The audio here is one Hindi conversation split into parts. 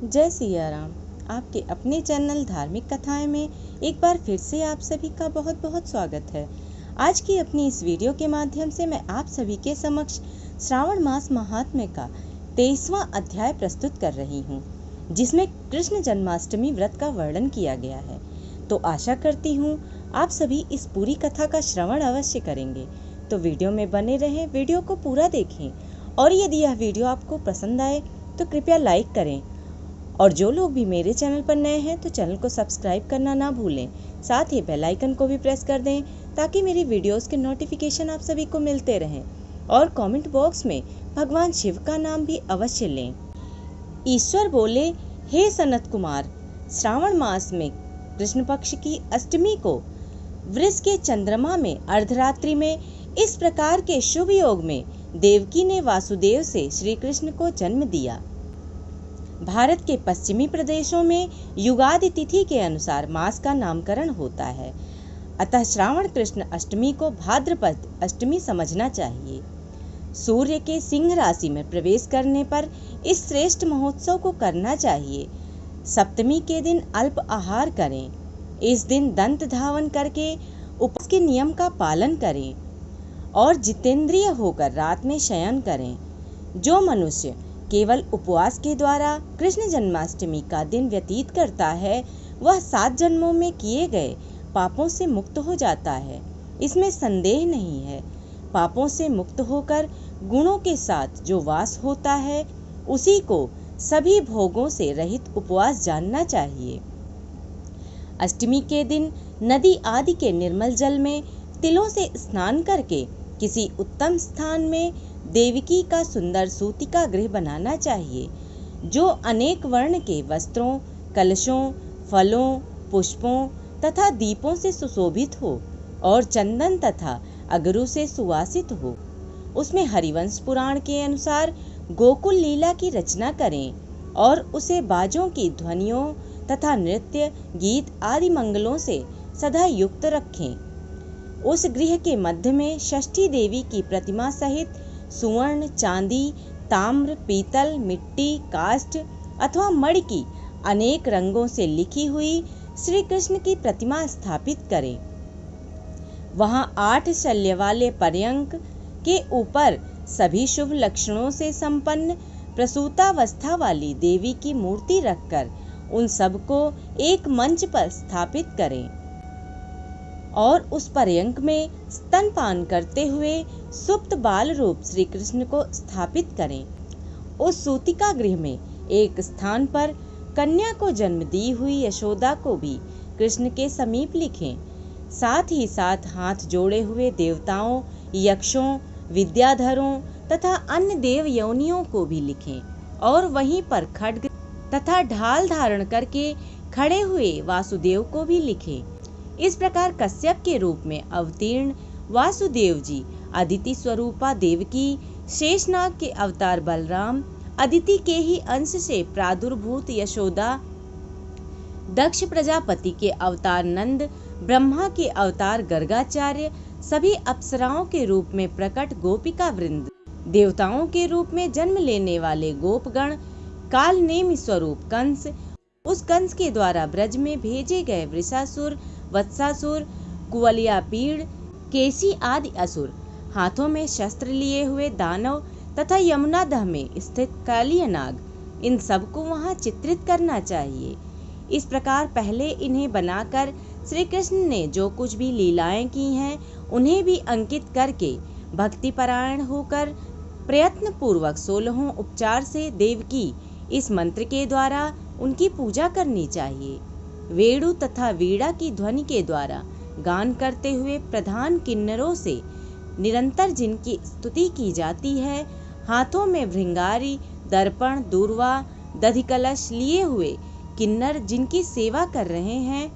जय सिया राम। आपके अपने चैनल धार्मिक कथाएं में एक बार फिर से आप सभी का बहुत बहुत स्वागत है। आज की अपनी इस वीडियो के माध्यम से मैं आप सभी के समक्ष श्रावण मास महात्म्य का 23वां अध्याय प्रस्तुत कर रही हूँ, जिसमें कृष्ण जन्माष्टमी व्रत का वर्णन किया गया है। तो आशा करती हूँ आप सभी इस पूरी कथा का श्रवण अवश्य करेंगे। तो वीडियो में बने रहें, वीडियो को पूरा देखें और यदि यह वीडियो आपको पसंद आए तो कृपया लाइक करें। और जो लोग भी मेरे चैनल पर नए हैं तो चैनल को सब्सक्राइब करना ना भूलें। साथ ही बेल आइकन को भी प्रेस कर दें ताकि मेरी वीडियोस के नोटिफिकेशन आप सभी को मिलते रहें। और कमेंट बॉक्स में भगवान शिव का नाम भी अवश्य लें। ईश्वर बोले, हे सनत कुमार, श्रावण मास में कृष्ण पक्ष की अष्टमी को वृष के चंद्रमा में अर्धरात्रि में इस प्रकार के शुभ योग में देवकी ने वासुदेव से श्री कृष्ण को जन्म दिया। भारत के पश्चिमी प्रदेशों में युगादि तिथि के अनुसार मास का नामकरण होता है, अतः श्रावण कृष्ण अष्टमी को भाद्रपद अष्टमी समझना चाहिए। सूर्य के सिंह राशि में प्रवेश करने पर इस श्रेष्ठ महोत्सव को करना चाहिए। सप्तमी के दिन अल्प आहार करें। इस दिन दंत धावन करके उपवास के नियम का पालन करें और जितेंद्रिय होकर रात में शयन करें। जो मनुष्य केवल उपवास के द्वारा कृष्ण जन्माष्टमी का दिन व्यतीत करता है, वह 7 जन्मों में किए गए पापों से मुक्त हो जाता है, इसमें संदेह नहीं है। पापों से मुक्त होकर गुणों के साथ जो वास होता है, उसी को सभी भोगों से रहित उपवास जानना चाहिए। अष्टमी के दिन नदी आदि के निर्मल जल में तिलों से स्नान करके किसी उत्तम स्थान में देवकी का सुंदर सूतिका गृह बनाना चाहिए, जो अनेक वर्ण के वस्त्रों, कलशों, फलों, पुष्पों तथा दीपों से सुशोभित हो और चंदन तथा अगरू से सुवासित हो। उसमें हरिवंश पुराण के अनुसार गोकुल लीला की रचना करें और उसे बाजों की ध्वनियों तथा नृत्य, गीत आदि मंगलों से सदा युक्त रखें। उस गृह के मध्य में षष्ठी देवी की प्रतिमा सहित सुवर्ण, चांदी, ताम्र, पीतल, मिट्टी, काष्ठ अथवा मणि की अनेक रंगों से लिखी हुई श्री कृष्ण की प्रतिमा स्थापित करें। वहां 8 शल्य वाले पर्यंक के ऊपर सभी शुभ लक्षणों से संपन्न प्रसूतावस्था वाली देवी की मूर्ति रखकर उन सबको एक मंच पर स्थापित करें और उस पर्यंक में स्तनपान करते हुए सुप्त बाल रूप श्री कृष्ण को स्थापित करें। उस सूतिका गृह में एक स्थान पर कन्या को जन्म दी हुई यशोदा को भी कृष्ण के समीप लिखें। साथ ही साथ हाथ जोड़े हुए देवताओं, यक्षों, विद्याधरों तथा अन्य देव योनियों को भी लिखें और वहीं पर खड्ग तथा ढाल धारण करके खड़े हुए वासुदेव को भी लिखें। इस प्रकार कश्यप के रूप में अवतीर्ण वासुदेव जी, अदिति स्वरूपा देवकी, शेषनाग के अवतार बलराम, अदिति के ही अंश से प्रादुर्भूत यशोदा, दक्ष प्रजापति के अवतार नंद, ब्रह्मा के अवतार गर्गाचार्य, सभी अप्सराओं के रूप में प्रकट गोपिका वृंद, देवताओं के रूप में जन्म लेने वाले गोपगण, काल नेमि स्वरूप कंस, उस कंस के द्वारा ब्रज में भेजे गए वृषासुर, वत्सासुर, कुवलयापीड़, केसी आदि असुर, हाथों में शस्त्र लिए हुए दानव तथा यमुना दह में स्थित कालिय नाग, इन सबको वहां चित्रित करना चाहिए। इस प्रकार पहले इन्हें बनाकर श्री कृष्ण ने जो कुछ भी लीलाएं की हैं, उन्हें भी अंकित करके भक्तिपरायण होकर प्रयत्न पूर्वक 16 उपचार से देवकी इस मंत्र के द्वारा उनकी पूजा करनी चाहिए। वेणु तथा वीणा की ध्वनि के द्वारा गान करते हुए प्रधान किन्नरों से निरंतर जिनकी स्तुति की जाती है, हाथों में भृंगारी, दर्पण, दूर्वा, दधिकलश लिए हुए किन्नर जिनकी सेवा कर रहे हैं,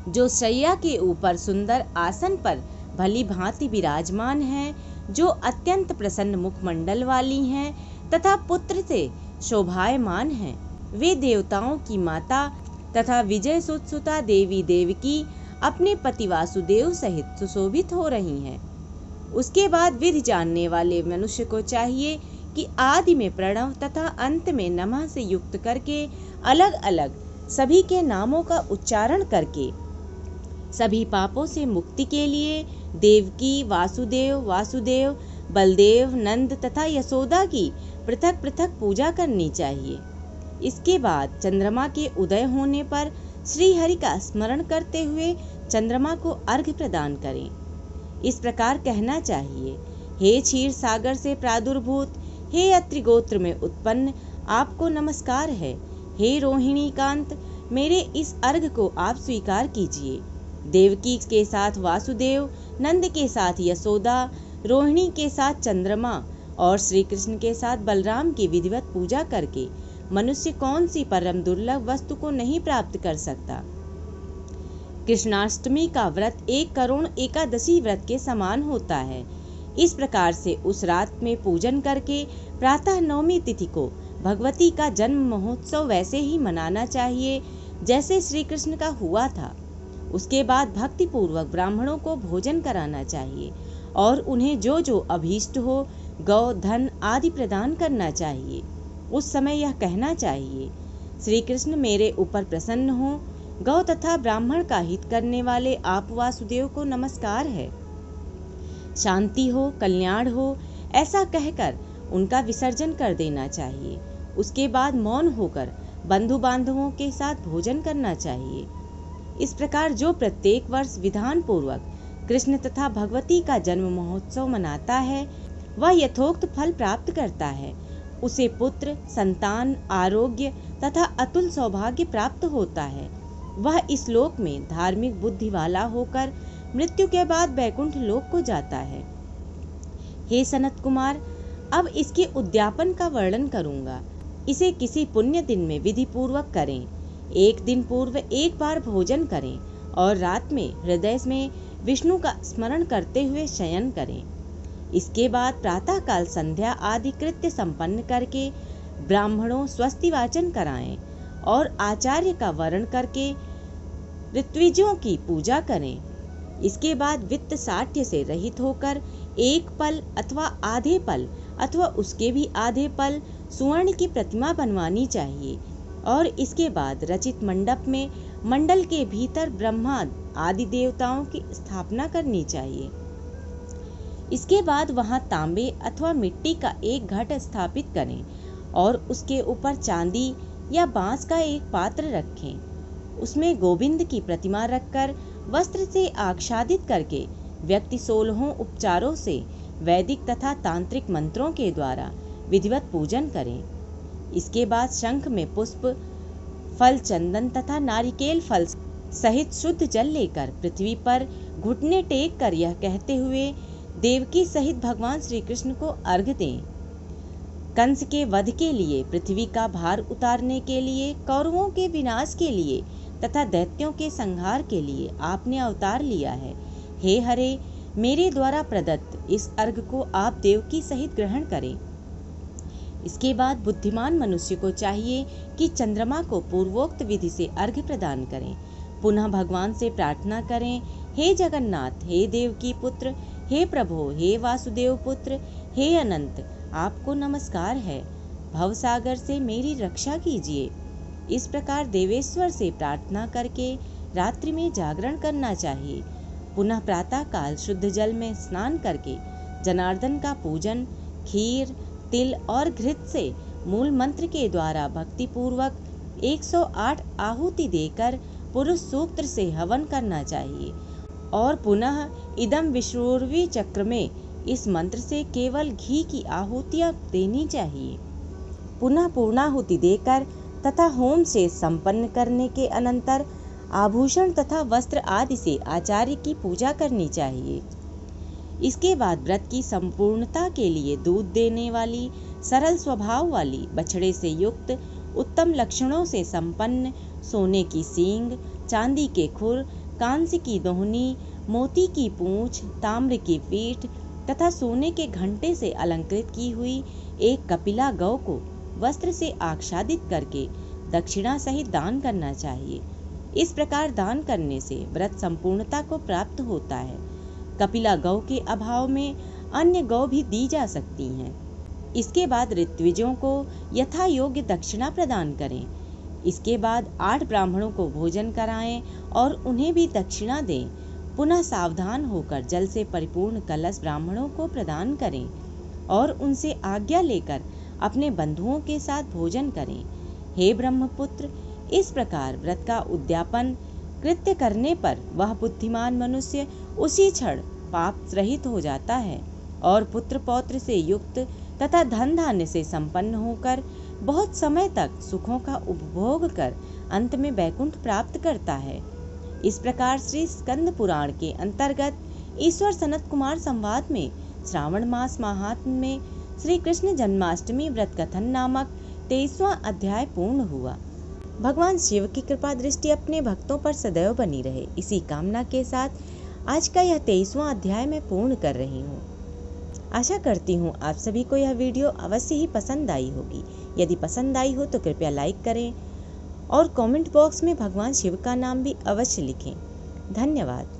जो शैया के ऊपर सुंदर आसन पर भली भांति विराजमान हैं, जो अत्यंत प्रसन्न मुखमंडल वाली हैं तथा पुत्र से शोभायमान हैं, वे देवताओं की माता तथा विजय सुतसुता देवी देवकी अपने पति वासुदेव सहित सुशोभित हो रही हैं। उसके बाद विधि जानने वाले मनुष्य को चाहिए कि आदि में प्रणव तथा अंत में नमः से युक्त करके अलग अलग सभी के नामों का उच्चारण करके सभी पापों से मुक्ति के लिए देवकी, वासुदेव, वासुदेव, बलदेव, नंद तथा यशोदा की पृथक पृथक पूजा करनी चाहिए। इसके बाद चंद्रमा के उदय होने पर श्री हरि का स्मरण करते हुए चंद्रमा को अर्घ्य प्रदान करें। इस प्रकार कहना चाहिए, हे क्षीर सागर से प्रादुर्भूत, हे अत्रि गोत्र में उत्पन्न, आपको नमस्कार है। हे रोहिणी कांत, मेरे इस अर्घ्य को आप स्वीकार कीजिए। देवकी के साथ वासुदेव, नंद के साथ यशोदा, रोहिणी के साथ चंद्रमा और श्री कृष्ण के साथ बलराम की विधिवत पूजा करके मनुष्य कौन सी परम दुर्लभ वस्तु को नहीं प्राप्त कर सकता। कृष्णाष्टमी का व्रत 1 करोड़ एकादशी व्रत के समान होता है। इस प्रकार से उस रात में पूजन करके प्रातः नवमी तिथि को भगवती का जन्म महोत्सव वैसे ही मनाना चाहिए जैसे श्री कृष्ण का हुआ था। उसके बाद भक्ति पूर्वक ब्राह्मणों को भोजन कराना चाहिए और उन्हें जो जो अभीष्ट हो गौ, धन आदि प्रदान करना चाहिए। उस समय यह कहना चाहिए, श्री कृष्ण मेरे ऊपर प्रसन्न हो, गौ तथा ब्राह्मण का हित करने वाले आप वासुदेव को नमस्कार है। शांति हो, कल्याण हो, ऐसा कहकर उनका विसर्जन कर देना चाहिए। उसके बाद मौन होकर बंधु बांधवों के साथ भोजन करना चाहिए। इस प्रकार जो प्रत्येक वर्ष विधान पूर्वक कृष्ण तथा भगवती का जन्म महोत्सव मनाता है वह यथोक्त फल प्राप्त करता है। उसे पुत्र, संतान, आरोग्य तथा अतुल सौभाग्य प्राप्त होता है। वह इस लोक में धार्मिक बुद्धि वाला होकर मृत्यु के बाद बैकुंठ लोक को जाता है। हे सनत कुमार, अब इसके उद्यापन का वर्णन करूंगा। इसे किसी पुण्य दिन में विधि पूर्वक करें। 1 दिन पूर्व 1 बार भोजन करें और रात में हृदय में विष्णु का स्मरण करते हुए शयन करें। इसके बाद प्रातः काल संध्या आदि कृत्य संपन्न करके ब्राह्मणों स्वस्ति वाचन कराएं और आचार्य का वर्ण करके ऋत्विजों की पूजा करें। इसके बाद वित्त साठ्य से रहित होकर 1 पल अथवा आधे पल अथवा उसके भी आधे पल सुवर्ण की प्रतिमा बनवानी चाहिए और इसके बाद रचित मंडप में मंडल के भीतर ब्रह्मा आदि देवताओं की स्थापना करनी चाहिए। इसके बाद वहां तांबे अथवा मिट्टी का एक घट स्थापित करें और उसके ऊपर चांदी या बांस का एक पात्र रखें। उसमें गोविंद की प्रतिमा रखकर वस्त्र से आच्छादित करके व्यक्ति 16 उपचारों से वैदिक तथा तांत्रिक मंत्रों के द्वारा विधिवत पूजन करें। इसके बाद शंख में पुष्प, फल, चंदन तथा नारिकेल फल सहित शुद्ध जल लेकर पृथ्वी पर घुटने टेक कर यह कहते हुए देवकी सहित भगवान श्री कृष्ण को अर्घ्य दें। कंस के वध के लिए, पृथ्वी का भार उतारने के लिए, कौरवों के विनाश के लिए तथा दैत्यों के संहार के लिए आपने अवतार लिया है। हे हरे, मेरे द्वारा प्रदत्त इस अर्घ्य को आप देवकी सहित ग्रहण करें। इसके बाद बुद्धिमान मनुष्य को चाहिए कि चंद्रमा को पूर्वोक्त विधि से अर्घ्य प्रदान करें। पुनः भगवान से प्रार्थना करें, हे जगन्नाथ, हे देवकी पुत्र, हे प्रभो, हे वासुदेव पुत्र, हे अनंत, आपको नमस्कार है। भवसागर से मेरी रक्षा कीजिए। इस प्रकार देवेश्वर से प्रार्थना करके रात्रि में जागरण करना चाहिए। पुनः प्रातः काल शुद्ध जल में स्नान करके जनार्दन का पूजन खीर, तिल और घृत से मूल मंत्र के द्वारा भक्ति पूर्वक 108 आहुति देकर पुरुष सूक्त से हवन करना चाहिए और पुनः इदम विश्वूर्वी चक्र में इस मंत्र से केवल घी की आहुतियां देनी चाहिए। पुनः पूर्णाहुति देकर तथा होम से संपन्न करने के अनंतर आभूषण तथा वस्त्र आदि से आचार्य की पूजा करनी चाहिए। इसके बाद व्रत की संपूर्णता के लिए दूध देने वाली, सरल स्वभाव वाली, बछड़े से युक्त, उत्तम लक्षणों से संपन्न, सोने की सींग, चांदी के खुर, कांस्य की दोहनी, मोती की पूंछ, ताम्र की पीठ तथा सोने के घंटे से अलंकृत की हुई एक कपिला गौ को वस्त्र से आच्छादित करके दक्षिणा सहित दान करना चाहिए। इस प्रकार दान करने से व्रत संपूर्णता को प्राप्त होता है। कपिला गौ के अभाव में अन्य गौ भी दी जा सकती हैं। इसके बाद ऋत्विजों को यथा योग्य दक्षिणा प्रदान करें। इसके बाद 8 ब्राह्मणों को भोजन कराएं और उन्हें भी दक्षिणा दें। पुनः सावधान होकर जल से परिपूर्ण कलश ब्राह्मणों को प्रदान करें और उनसे आज्ञा लेकर अपने बंधुओं के साथ भोजन करें। हे ब्रह्मपुत्र, इस प्रकार व्रत का उद्यापन कृत्य करने पर वह बुद्धिमान मनुष्य उसी क्षण पाप रहित हो जाता है और पुत्र पौत्र से युक्त तथा धन धान्य से संपन्न होकर बहुत समय तक सुखों का उपभोग कर अंत में वैकुंठ प्राप्त करता है। इस प्रकार श्री स्कंद पुराण के अंतर्गत ईश्वर सनत कुमार संवाद में श्रावण मास महात्म्य में श्री कृष्ण जन्माष्टमी व्रत कथन नामक 23वां अध्याय पूर्ण हुआ। भगवान शिव की कृपा दृष्टि अपने भक्तों पर सदैव बनी रहे, इसी कामना के साथ आज का यह 23वां अध्याय मैं पूर्ण कर रही हूँ। आशा करती हूँ आप सभी को यह वीडियो अवश्य ही पसंद आई होगी। यदि पसंद आई हो तो कृपया लाइक करें और कमेंट बॉक्स में भगवान शिव का नाम भी अवश्य लिखें। धन्यवाद।